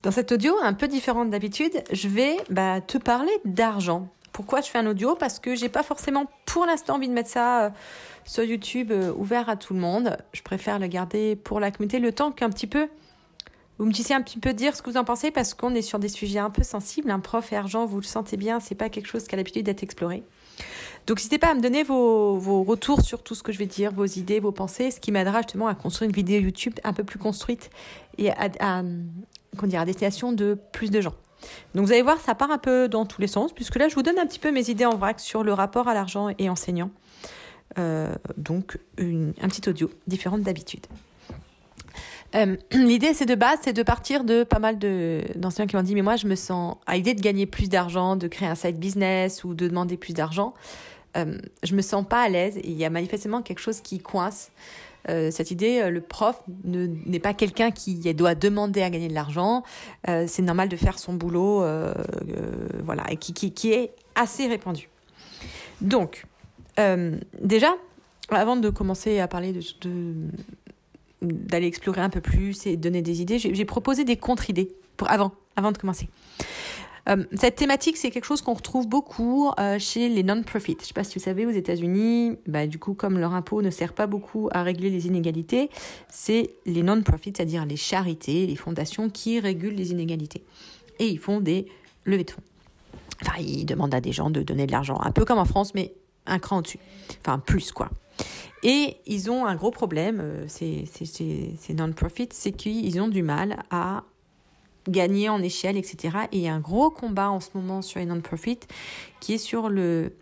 Dans cet audio, un peu différente d'habitude, je vais te parler d'argent. Pourquoi je fais un audio? Parce que j'ai pas forcément pour l'instant envie de mettre ça sur YouTube ouvert à tout le monde. Je préfère le garder pour la communauté le temps qu'un petit peu vous me disiez un petit peu dire ce que vous en pensez, parce qu'on est sur des sujets un peu sensibles. Un prof et argent, vous le sentez bien, c'est pas quelque chose qui a l'habitude d'être exploré. Donc n'hésitez pas à me donner vos retours sur tout ce que je vais dire, vos idées, vos pensées, ce qui m'aidera justement à construire une vidéo YouTube un peu plus construite et à destination de plus de gens. Donc vous allez voir, ça part un peu dans tous les sens, puisque là je vous donne un petit peu mes idées en vrac sur le rapport à l'argent et enseignant. Donc un petit audio différent d'habitude. L'idée c'est de partir de pas mal d'enseignants qui m'ont dit mais moi je me sens à l'idée de gagner plus d'argent, de créer un side business ou de demander plus d'argent, je me sens pas à l'aise et il y a manifestement quelque chose qui coince. Cette idée, le prof n'est pas quelqu'un qui doit demander à gagner de l'argent, c'est normal de faire son boulot, voilà, et qui est assez répandu. Donc déjà, avant de commencer à parler d'aller explorer un peu plus et donner des idées, j'ai proposé des contre-idées avant de commencer. Cette thématique, c'est quelque chose qu'on retrouve beaucoup chez les non-profits. Je ne sais pas si vous savez, aux États-Unis, du coup, comme leur impôt ne sert pas beaucoup à régler les inégalités, c'est les non-profits, c'est-à-dire les charités, les fondations qui régulent les inégalités. Et ils font des levées de fonds. Enfin, ils demandent à des gens de donner de l'argent, un peu comme en France, mais un cran au-dessus. Enfin, plus, quoi. Et ils ont un gros problème, ces non-profits, c'est qu'ils ont du mal à gagner en échelle, etc. Et il y a un gros combat en ce moment sur les non-profits qui est sur le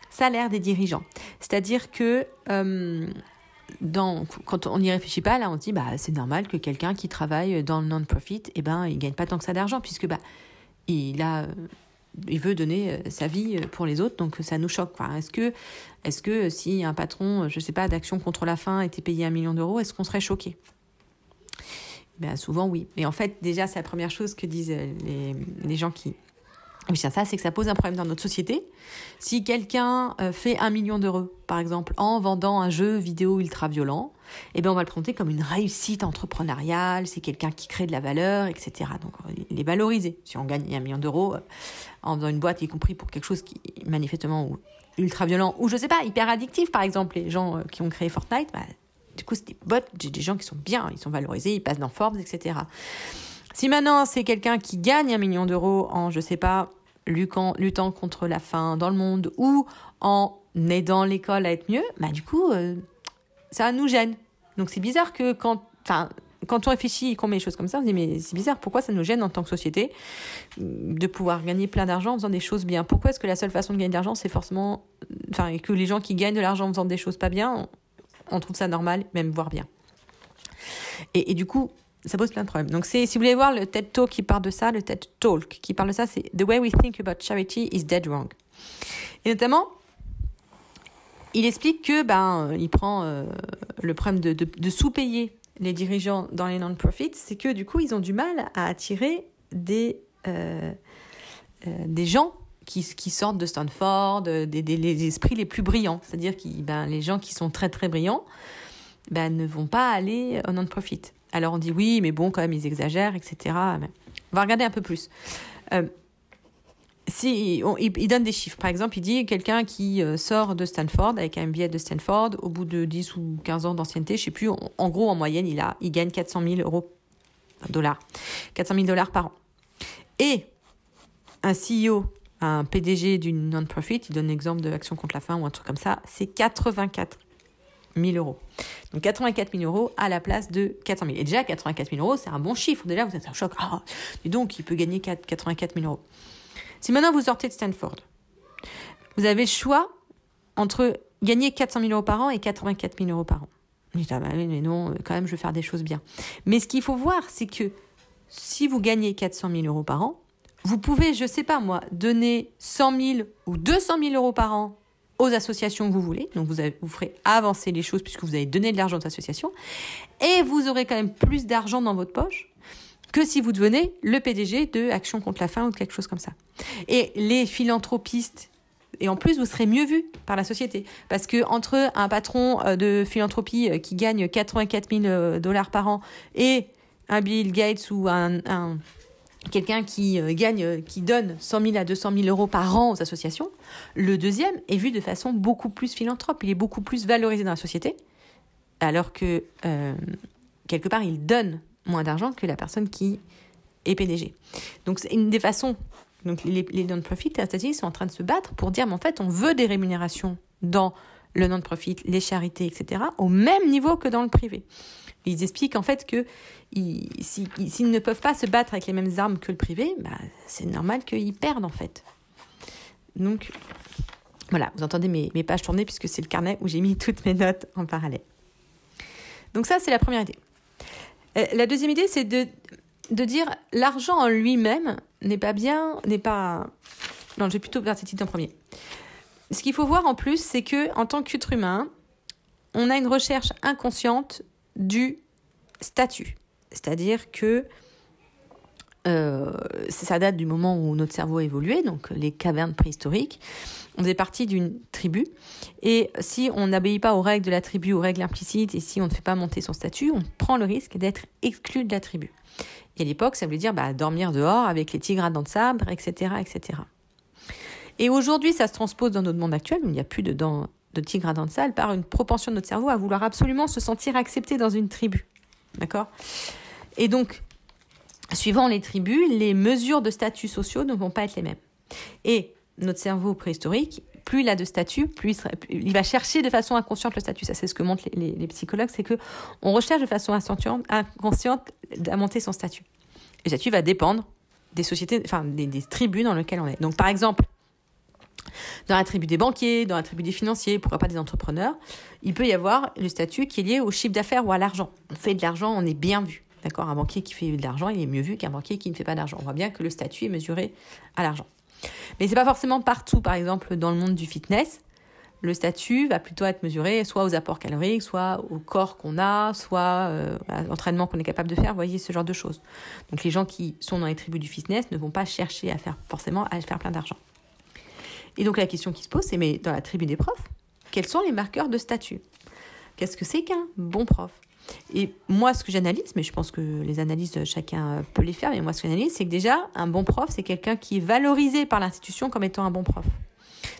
salaire des dirigeants. C'est-à-dire que quand on n'y réfléchit pas, là on se dit c'est normal que quelqu'un qui travaille dans le non-profit, il gagne pas tant que ça d'argent, puisque il veut donner sa vie pour les autres, donc ça nous choque. Enfin, est-ce que si un patron, je sais pas, d'Action contre la faim était payé 1 million d'euros, est-ce qu'on serait choqué? Souvent oui. Et en fait, déjà, c'est la première chose que disent les gens qui ça, c'est que ça pose un problème dans notre société. Si quelqu'un fait 1 million d'euros, par exemple, en vendant un jeu vidéo ultra violent, on va le présenter comme une réussite entrepreneuriale, c'est quelqu'un qui crée de la valeur, etc. Donc, il est valorisé. Si on gagne 1 million d'euros en faisant une boîte, y compris pour quelque chose qui est manifestement ultra violent, ou je sais pas, hyper addictif, par exemple, les gens qui ont créé Fortnite, du coup, c'est des bots, des gens qui sont bien, ils sont valorisés, ils passent dans Forbes, etc. Si maintenant, c'est quelqu'un qui gagne 1 million d'euros en, je sais pas, luttant contre la faim dans le monde ou en aidant l'école à être mieux, du coup, ça nous gêne. Donc, c'est bizarre que quand on réfléchit et qu'on met les choses comme ça, on se dit, mais c'est bizarre, pourquoi ça nous gêne en tant que société de pouvoir gagner plein d'argent en faisant des choses bien? Pourquoi est-ce que la seule façon de gagner de l'argent, c'est forcément... et que les gens qui gagnent de l'argent en faisant des choses pas bien, on trouve ça normal, même voire bien. Et du coup, ça pose plein de problèmes. Donc, si vous voulez voir le TED Talk qui parle de ça, le TED Talk qui parle de ça, c'est The way we think about charity is dead wrong. Et notamment, il explique que, il prend le problème de sous-payer les dirigeants dans les non-profits, c'est que du coup, ils ont du mal à attirer des gens qui sortent de Stanford, les esprits les plus brillants. C'est-à-dire que les gens qui sont très, très brillants ne vont pas aller au non-profit. Alors on dit oui, mais bon, quand même, ils exagèrent, etc. Mais on va regarder un peu plus. Il donne des chiffres. Par exemple, il dit quelqu'un qui sort de Stanford avec un MBA de Stanford, au bout de 10 ou 15 ans d'ancienneté, je ne sais plus, en gros, en moyenne, il gagne 400 000 dollars. 400 000 dollars par an. Et un CEO, un PDG d'une non-profit, il donne l'exemple de Action contre la faim ou un truc comme ça, c'est 84 000 euros. Donc 84 000 euros à la place de 400 000. Et déjà, 84 000 euros, c'est un bon chiffre. Déjà, vous êtes en choc. Ah, dis donc, il peut gagner 84 000 euros. Si maintenant vous sortez de Stanford, vous avez le choix entre gagner 400 000 euros par an et 84 000 euros par an. Vous dites, mais non, quand même, je veux faire des choses bien. Mais ce qu'il faut voir, c'est que si vous gagnez 400 000 euros par an, vous pouvez, je sais pas moi, donner 100 000 ou 200 000 euros par an aux associations que vous voulez. Donc, vous ferez avancer les choses puisque vous avez donné de l'argent aux associations. Et vous aurez quand même plus d'argent dans votre poche que si vous devenez le PDG de Action contre la faim ou de quelque chose comme ça. Et les philanthropistes, et en plus, vous serez mieux vu par la société. Parce que entre un patron de philanthropie qui gagne 84 000 dollars par an et un Bill Gates ou un quelqu'un qui donne 100 000 à 200 000 euros par an aux associations, le deuxième est vu de façon beaucoup plus philanthrope, il est beaucoup plus valorisé dans la société, alors que, quelque part, il donne moins d'argent que la personne qui est PDG. Donc, c'est une des façons. Donc, les non-profit ils sont en train de se battre pour dire, mais en fait, on veut des rémunérations dans le non-profit, les charités, etc., au même niveau que dans le privé. Ils expliquent en fait que s'ils ne peuvent pas se battre avec les mêmes armes que le privé, c'est normal qu'ils perdent en fait. Donc, voilà, vous entendez mes pages tourner puisque c'est le carnet où j'ai mis toutes mes notes en parallèle. Donc ça, c'est la première idée. La deuxième idée, c'est de dire l'argent en lui-même n'est pas bien, Non, je vais plutôt vers cette idée en premier. Ce qu'il faut voir en plus, c'est que en tant qu'être humain, on a une recherche inconsciente du statut. C'est-à-dire que ça date du moment où notre cerveau a évolué, donc les cavernes préhistoriques. On faisait partie d'une tribu, et si on n'obéit pas aux règles de la tribu, aux règles implicites, et si on ne fait pas monter son statut, on prend le risque d'être exclu de la tribu. Et à l'époque, ça voulait dire dormir dehors avec les tigres à dents de sabre, etc., etc. Et aujourd'hui, ça se transpose dans notre monde actuel, où il n'y a plus de tigre à dents de sabre, par une propension de notre cerveau à vouloir absolument se sentir accepté dans une tribu. D'accord ? Et donc, suivant les tribus, les mesures de statuts sociaux ne vont pas être les mêmes. Et notre cerveau préhistorique, plus il a de statut, plus il va chercher de façon inconsciente le statut. Ça, c'est ce que montrent les psychologues, c'est qu'on recherche de façon inconsciente à monter son statut. Le statut va dépendre des sociétés, enfin des tribus dans lesquelles on est. Donc, par exemple, dans la tribu des banquiers, dans la tribu des financiers, pourquoi pas des entrepreneurs, il peut y avoir le statut qui est lié au chiffre d'affaires ou à l'argent. On fait de l'argent, on est bien vu. D'accord ? Un banquier qui fait de l'argent, il est mieux vu qu'un banquier qui ne fait pas d'argent. On voit bien que le statut est mesuré à l'argent. Mais c'est pas forcément partout. Par exemple, dans le monde du fitness, le statut va plutôt être mesuré soit aux apports caloriques, soit au corps qu'on a, soit à l'entraînement qu'on est capable de faire. Vous voyez, ce genre de choses. Donc les gens qui sont dans les tribus du fitness ne vont pas chercher à faire plein d'argent. Et donc la question qui se pose, c'est mais dans la tribu des profs, quels sont les marqueurs de statut ? Qu'est-ce que c'est qu'un bon prof ? Et moi, ce que j'analyse, mais je pense que les analyses, chacun peut les faire, mais moi, ce que j'analyse, c'est que déjà, un bon prof, c'est quelqu'un qui est valorisé par l'institution comme étant un bon prof.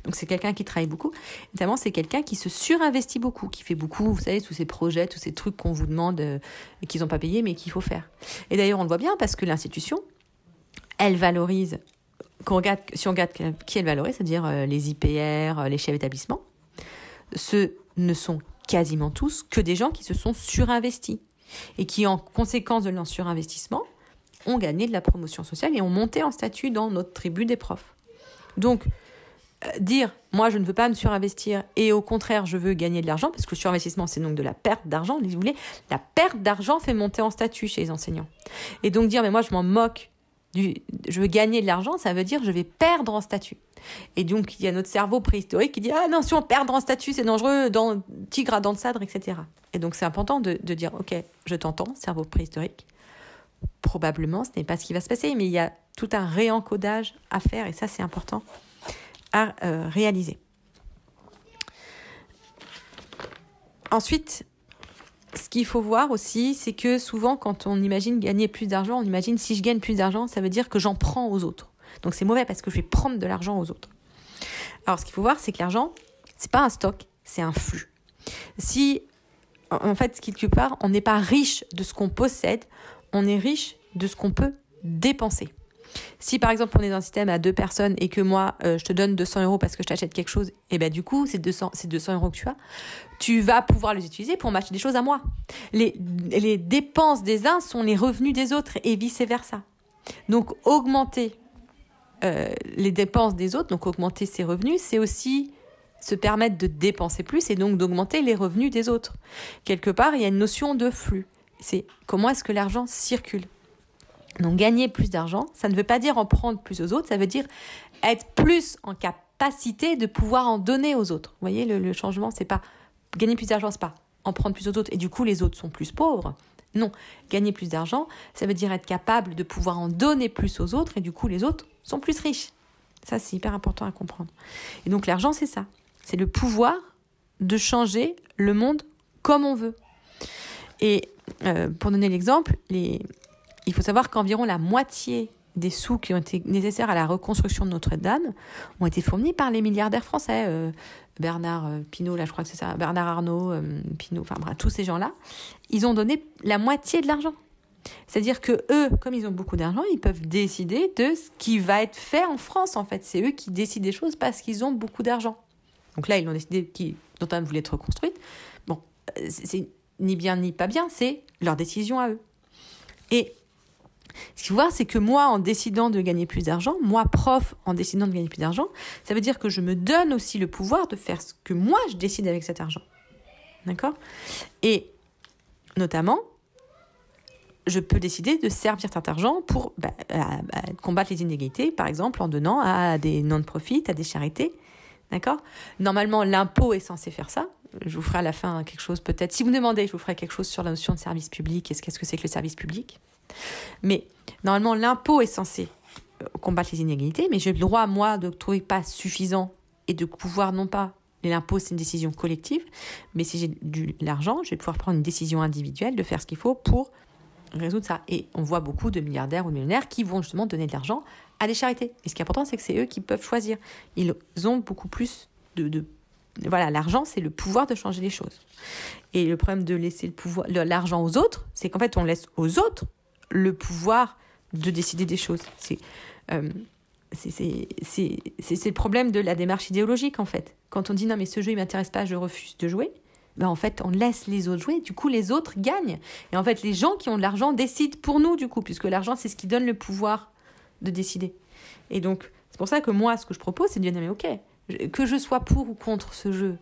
Donc, c'est quelqu'un qui travaille beaucoup. Notamment, c'est quelqu'un qui se surinvestit beaucoup, qui fait beaucoup, vous savez, tous ces projets, tous ces trucs qu'on vous demande et qu'ils n'ont pas payé, mais qu'il faut faire. Et d'ailleurs, on le voit bien parce que l'institution, elle valorise, si on regarde qui elle valorise, c'est-à-dire les IPR, les chefs d'établissement, ce ne sont quasiment tous que des gens qui se sont surinvestis et qui, en conséquence de leur surinvestissement, ont gagné de la promotion sociale et ont monté en statut dans notre tribu des profs. Donc, dire « moi, je ne veux pas me surinvestir et au contraire, je veux gagner de l'argent », parce que le surinvestissement, c'est donc de la perte d'argent, si vous voulez, la perte d'argent fait monter en statut chez les enseignants. Et donc dire « mais moi, je m'en moque, je veux gagner de l'argent », ça veut dire « je vais perdre en statut ». Et donc, il y a notre cerveau préhistorique qui dit « ah non, si on perd en statut, c'est dangereux, dans tigre à dents de sabre, etc. » Et donc, c'est important de dire « ok, je t'entends, cerveau préhistorique. Probablement, ce n'est pas ce qui va se passer, mais il y a tout un réencodage à faire et ça, c'est important à réaliser. » Ensuite, ce qu'il faut voir aussi, c'est que souvent, quand on imagine gagner plus d'argent, on imagine si je gagne plus d'argent, ça veut dire que j'en prends aux autres. Donc c'est mauvais parce que je vais prendre de l'argent aux autres. Alors ce qu'il faut voir, c'est que l'argent, c'est pas un stock, c'est un flux. Si, en fait, quelque part, on n'est pas riche de ce qu'on possède, on est riche de ce qu'on peut dépenser. Si par exemple on est dans un système à 2 personnes et que moi je te donne 200 € parce que je t'achète quelque chose, et ben du coup ces 200 € que tu vas pouvoir les utiliser pour m'acheter des choses à moi. Les dépenses des uns sont les revenus des autres et vice versa. Donc augmenter les dépenses des autres, donc augmenter ses revenus, c'est aussi se permettre de dépenser plus et donc d'augmenter les revenus des autres. Quelque part, il y a une notion de flux. C'est comment est-ce que l'argent circule. Donc gagner plus d'argent, ça ne veut pas dire en prendre plus aux autres, ça veut dire être plus en capacité de pouvoir en donner aux autres. Vous voyez, le changement, c'est pas gagner plus d'argent, c'est pas en prendre plus aux autres et du coup les autres sont plus pauvres. Non, gagner plus d'argent, ça veut dire être capable de pouvoir en donner plus aux autres et du coup les autres sont plus riches. Ça, c'est hyper important à comprendre. Et donc l'argent, c'est ça. C'est le pouvoir de changer le monde comme on veut. Et pour donner l'exemple, il faut savoir qu'environ la moitié des sous qui ont été nécessaires à la reconstruction de Notre-Dame ont été fournis par les milliardaires français. Bernard Pinault, là je crois que c'est ça, Bernard Arnault, Pinault, enfin bref, tous ces gens-là, ils ont donné la moitié de l'argent. C'est-à-dire que eux, comme ils ont beaucoup d'argent, ils peuvent décider de ce qui va être fait en France, en fait. C'est eux qui décident des choses parce qu'ils ont beaucoup d'argent. Donc là, ils ont décidé que Notre-Dame voulait être reconstruite. Bon, c'est ni bien ni pas bien, c'est leur décision à eux. Et ce qu'il faut voir, c'est que moi, en décidant de gagner plus d'argent, moi, prof, en décidant de gagner plus d'argent, ça veut dire que je me donne aussi le pouvoir de faire ce que moi, je décide avec cet argent. D'accord ? Et notamment, je peux décider de servir cet argent pour combattre les inégalités, par exemple, en donnant à des non-profit, à des charités. D'accord ? Normalement, l'impôt est censé faire ça. Je vous ferai à la fin quelque chose, peut-être. Si vous me demandez, je vous ferai quelque chose sur la notion de service public. Qu'est-ce que c'est que le service public ? Mais normalement, l'impôt est censé combattre les inégalités, mais j'ai le droit, moi, de trouver pas suffisant et de pouvoir, non pas, l'impôt, c'est une décision collective, mais si j'ai de l'argent, je vais pouvoir prendre une décision individuelle de faire ce qu'il faut pour résoudre ça. Et on voit beaucoup de milliardaires ou de millionnaires qui vont justement donner de l'argent à des charités. Et ce qui est important, c'est que c'est eux qui peuvent choisir. Ils ont beaucoup plus Voilà, l'argent, c'est le pouvoir de changer les choses. Et le problème de laisser l'argent aux autres, c'est qu'en fait, on laisse aux autres le pouvoir de décider des choses. C'est le problème de la démarche idéologique, en fait. Quand on dit « non, mais ce jeu, il ne m'intéresse pas, je refuse de jouer », ben en fait, on laisse les autres jouer. Du coup, les autres gagnent. Et en fait, les gens qui ont de l'argent décident pour nous, du coup, puisque l'argent, c'est ce qui donne le pouvoir de décider. Et donc, c'est pour ça que moi, ce que je propose, c'est de dire « non, mais ok, que je sois pour ou contre ce jeu,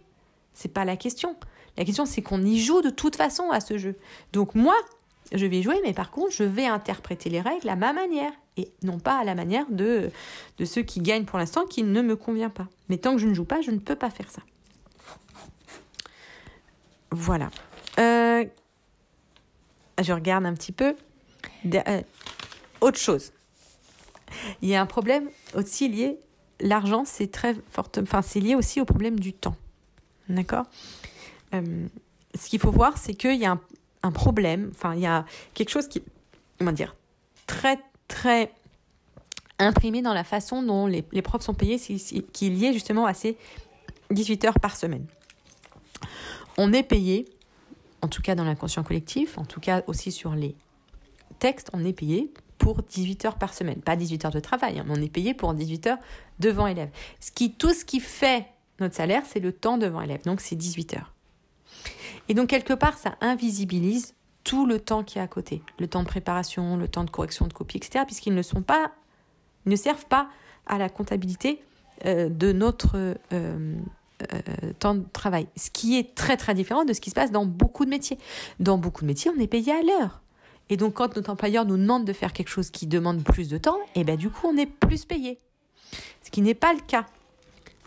c'est pas la question. La question, c'est qu'on y joue de toute façon à ce jeu. Donc moi, je vais jouer, mais par contre, je vais interpréter les règles à ma manière, et non pas à la manière de ceux qui gagnent pour l'instant, qui ne me convient pas. Mais tant que je ne joue pas, je ne peux pas faire ça. Voilà. Je regarde un petit peu. Autre chose. Il y a un problème aussi lié. L'argent, c'est très fort. Enfin, c'est lié aussi au problème du temps. D'accord ? Ce qu'il faut voir, c'est qu'il y a un problème. Enfin, il y a quelque chose qui, comment dire, très, très imprimé dans la façon dont les profs sont payés, qui est lié justement à ces 18 heures par semaine. On est payé, en tout cas dans l'inconscient collectif, en tout cas aussi sur les textes, on est payé pour 18 heures par semaine. Pas 18 heures de travail, mais on est payé pour 18 heures devant élève. Tout ce qui fait notre salaire, c'est le temps devant élève. Donc, c'est 18 heures. Et donc, quelque part, ça invisibilise tout le temps qui est à côté. Le temps de préparation, le temps de correction de copie, etc. Puisqu'ils ne servent pas à la comptabilité de notre temps de travail. Ce qui est très, très différent de ce qui se passe dans beaucoup de métiers. Dans beaucoup de métiers, on est payé à l'heure. Et donc, quand notre employeur nous demande de faire quelque chose qui demande plus de temps, et ben du coup, on est plus payé. Ce qui n'est pas le cas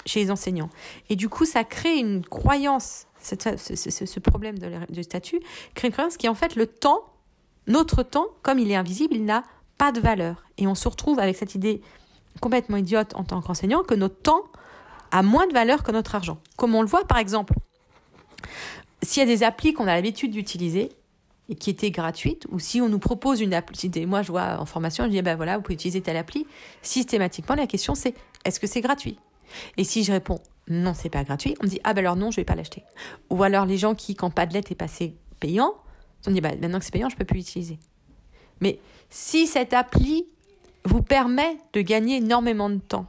chez les enseignants. Et du coup, ça crée une croyance, ce problème de statut, crée une croyance qui est en fait le temps, notre temps, comme il est invisible, il n'a pas de valeur. Et on se retrouve avec cette idée complètement idiote en tant qu'enseignant que notre temps a moins de valeur que notre argent. Comme on le voit, par exemple, s'il y a des applis qu'on a l'habitude d'utiliser, et qui étaient gratuites, ou si on nous propose une appli, moi je vois en formation, je dis voilà, vous pouvez utiliser telle appli, systématiquement la question c'est est-ce que c'est gratuit ? Et si je réponds non, c'est pas gratuit, on me dit alors non, je vais pas l'acheter. Ou alors les gens qui, quand Padlet est passé payant, on dit maintenant que c'est payant, je peux plus l'utiliser. Mais si cette appli vous permet de gagner énormément de temps,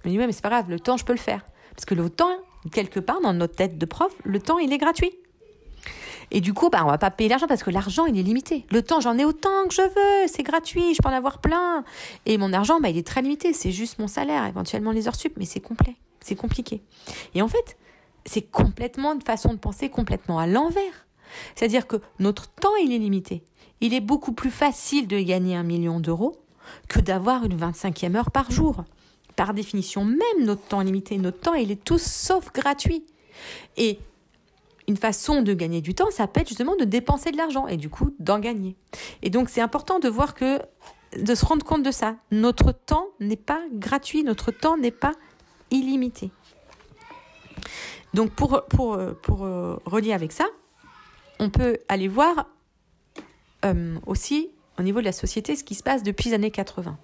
on dit mais c'est pas grave, le temps je peux le faire. Parce que le temps, quelque part dans notre tête de prof, le temps il est gratuit. Et du coup, on va pas payer l'argent parce que l'argent, il est limité. Le temps, j'en ai autant que je veux, c'est gratuit, je peux en avoir plein. Et mon argent, il est très limité, c'est juste mon salaire, éventuellement les heures sup, mais c'est complet, c'est compliqué. Et en fait, c'est complètement une façon de penser complètement à l'envers. C'est-à-dire que notre temps, il est limité. Il est beaucoup plus facile de gagner 1 million d'euros que d'avoir une 25e heure par jour. Par définition, même notre temps est limité. Notre temps, il est tout sauf gratuit. Et une façon de gagner du temps, ça peut être justement de dépenser de l'argent et du coup d'en gagner. Et donc c'est important de voir de se rendre compte de ça. Notre temps n'est pas gratuit, notre temps n'est pas illimité. Donc pour relier avec ça, on peut aller voir aussi au niveau de la société, ce qui se passe depuis les années 80.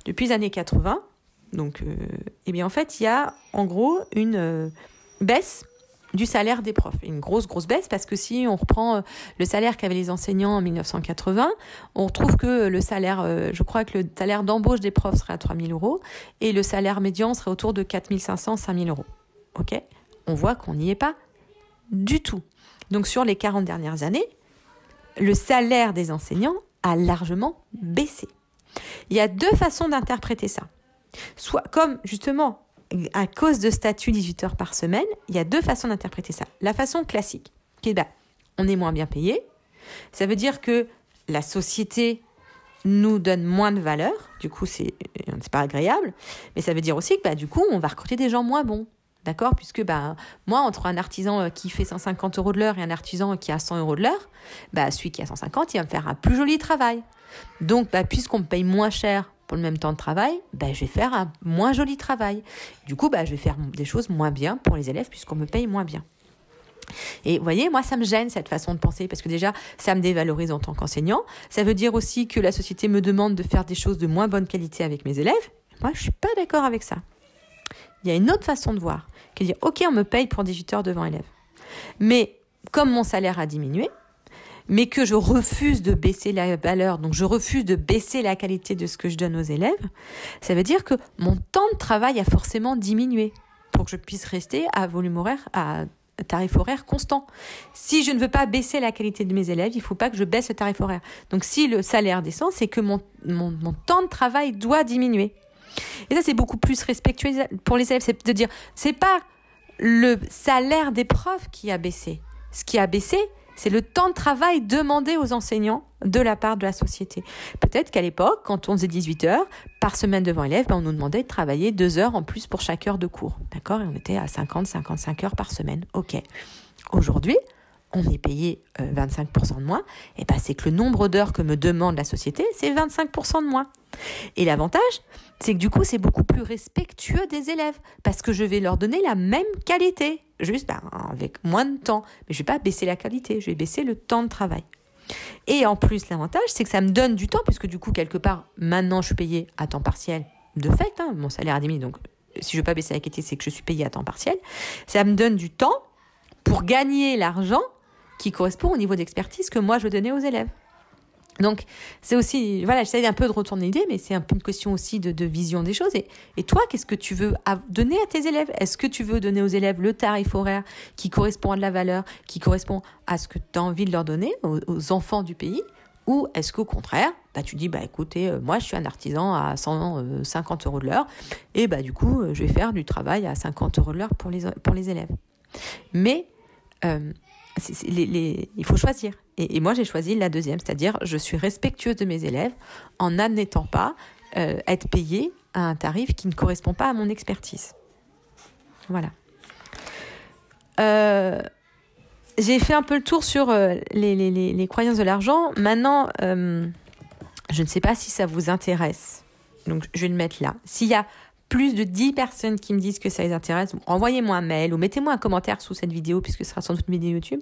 Depuis les années 80, donc, eh bien, en fait, il y a en gros une baisse du salaire des profs. Une grosse baisse, parce que si on reprend le salaire qu'avaient les enseignants en 1980, on retrouve que le salaire, je crois que le salaire d'embauche des profs serait à 3 000 euros et le salaire médian serait autour de 4 500, 5 000 euros. Ok ? On voit qu'on n'y est pas du tout. Donc, sur les 40 dernières années, le salaire des enseignants a largement baissé. Il y a deux façons d'interpréter ça. Soit comme, justement, à cause de statut 18 heures par semaine, il y a deux façons d'interpréter ça. La façon classique, qui est, on est moins bien payé. Ça veut dire que la société nous donne moins de valeur. Du coup, c'est pas agréable. Mais ça veut dire aussi que, du coup, on va recruter des gens moins bons. D'accord ? Puisque moi, entre un artisan qui fait 150 euros de l'heure et un artisan qui a 100 euros de l'heure, celui qui a 150, il va me faire un plus joli travail. Donc, puisqu'on me paye moins cher pour le même temps de travail, je vais faire un moins joli travail. Du coup, je vais faire des choses moins bien pour les élèves puisqu'on me paye moins bien. Et vous voyez, moi, ça me gêne cette façon de penser parce que déjà, ça me dévalorise en tant qu'enseignant. Ça veut dire aussi que la société me demande de faire des choses de moins bonne qualité avec mes élèves. Moi, je ne suis pas d'accord avec ça. Il y a une autre façon de voir, qui est de dire, OK, on me paye pour 18 heures devant élèves. Mais comme mon salaire a diminué, mais que je refuse de baisser la valeur, donc je refuse de baisser la qualité de ce que je donne aux élèves, ça veut dire que mon temps de travail a forcément diminué pour que je puisse rester à volume horaire, à tarif horaire constant. Si je ne veux pas baisser la qualité de mes élèves, il ne faut pas que je baisse le tarif horaire. Donc si le salaire descend, c'est que mon temps de travail doit diminuer. Et ça, c'est beaucoup plus respectueux pour les élèves. C'est de dire, c'est pas le salaire des profs qui a baissé. Ce qui a baissé, c'est le temps de travail demandé aux enseignants de la part de la société. Peut-être qu'à l'époque, quand on faisait 18 heures par semaine devant élèves, on nous demandait de travailler 2 heures en plus pour chaque heure de cours. D'accord ? Et on était à 50-55 heures par semaine. OK. Aujourd'hui, on est payé 25% de moins. Et c'est que le nombre d'heures que me demande la société, c'est 25% de moins. Et l'avantage, c'est que du coup, c'est beaucoup plus respectueux des élèves parce que je vais leur donner la même qualité, juste avec moins de temps. Mais je ne vais pas baisser la qualité, je vais baisser le temps de travail. Et en plus, l'avantage, c'est que ça me donne du temps puisque du coup, quelque part, maintenant, je suis payée à temps partiel de fait. Mon salaire a diminué, donc si je ne veux pas baisser la qualité, c'est que je suis payée à temps partiel. Ça me donne du temps pour gagner l'argent qui correspond au niveau d'expertise que moi, je veux donner aux élèves. Donc, c'est aussi, j'essaie un peu de retourner l'idée, mais c'est un peu une question aussi de vision des choses. Et toi, qu'est-ce que tu veux donner à tes élèves ? Est-ce que tu veux donner aux élèves le tarif horaire qui correspond à de la valeur, qui correspond à ce que tu as envie de leur donner, aux enfants du pays ? Ou est-ce qu'au contraire, tu dis, écoutez, moi, je suis un artisan à 150 euros de l'heure, et du coup, je vais faire du travail à 50 euros de l'heure pour les élèves. Mais il faut choisir. Et moi, j'ai choisi la deuxième, c'est-à-dire je suis respectueuse de mes élèves en n'admettant pas être payée à un tarif qui ne correspond pas à mon expertise. Voilà. J'ai fait un peu le tour sur les croyances de l'argent. Maintenant, je ne sais pas si ça vous intéresse. Donc, je vais le mettre là. S'il y a plus de 10 personnes qui me disent que ça les intéresse, envoyez-moi un mail ou mettez-moi un commentaire sous cette vidéo puisque ce sera sans doute une vidéo YouTube.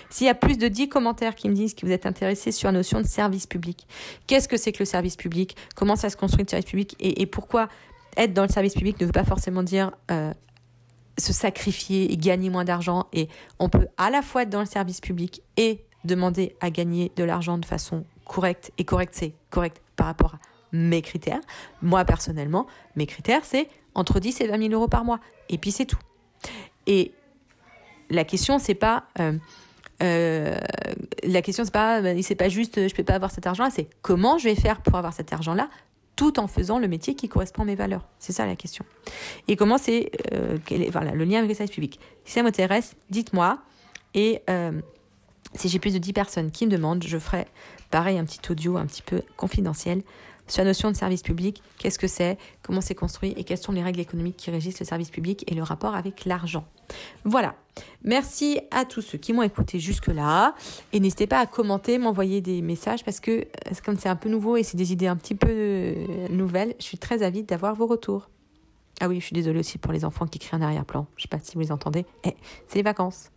S'il y a plus de 10 commentaires qui me disent que vous êtes intéressés sur la notion de service public, qu'est-ce que c'est que le service public ? Comment ça se construit le service public ? Et pourquoi être dans le service public ne veut pas forcément dire se sacrifier et gagner moins d'argent. Et on peut à la fois être dans le service public et demander à gagner de l'argent de façon correcte. Et correcte, c'est correct par rapport à mes critères. Moi, personnellement, mes critères, c'est entre 10 et 20 000 euros par mois. Et puis, c'est tout. Et la question, c'est pas... c'est pas juste je peux pas avoir cet argent-là, c'est comment je vais faire pour avoir cet argent-là tout en faisant le métier qui correspond à mes valeurs. C'est ça la question. Et comment c'est le lien avec le service public. Si ça m'intéresse, dites-moi. Et si j'ai plus de 10 personnes qui me demandent, je ferai pareil un petit audio un petit peu confidentiel sur la notion de service public, qu'est-ce que c'est, comment c'est construit et quelles sont les règles économiques qui régissent le service public et le rapport avec l'argent. Voilà. Merci à tous ceux qui m'ont écouté jusque-là et n'hésitez pas à commenter, m'envoyer des messages parce que comme c'est un peu nouveau et c'est des idées un petit peu nouvelles, je suis très avide d'avoir vos retours. Ah oui, je suis désolée aussi pour les enfants qui crient en arrière-plan. Je ne sais pas si vous les entendez. C'est les vacances.